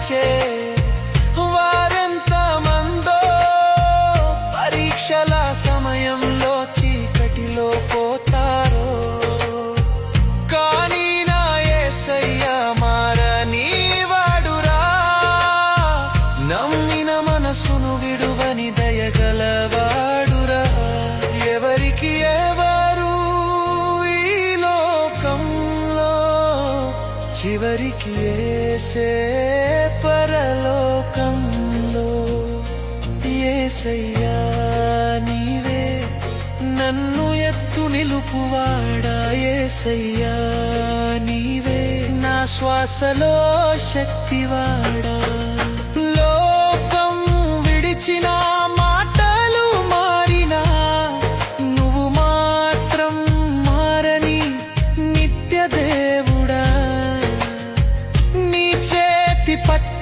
నడిచే వారెంత మందో పరీక్షల సమయంలో చీకటిలో పోతారో, కానీ నా యేసయ్య మారని వాడురా. నమ్మిన మనసును విడువని దయగలవాడురా. ఎవరికి ఎవరు ఈ లోకంలో, చివరికి యేసే పరలోకంలో. యేసయ్యా నీవే నన్ను ఎత్తు నిలుపువాడా, యేసయ్యా నీవే నా శ్వాసలో శక్తివాడా. లోకం విడిచిన మాటలు మారినా నువ్వు మాత్రం మారని నిత్య దేవుడా. నీ చేతి పట్టు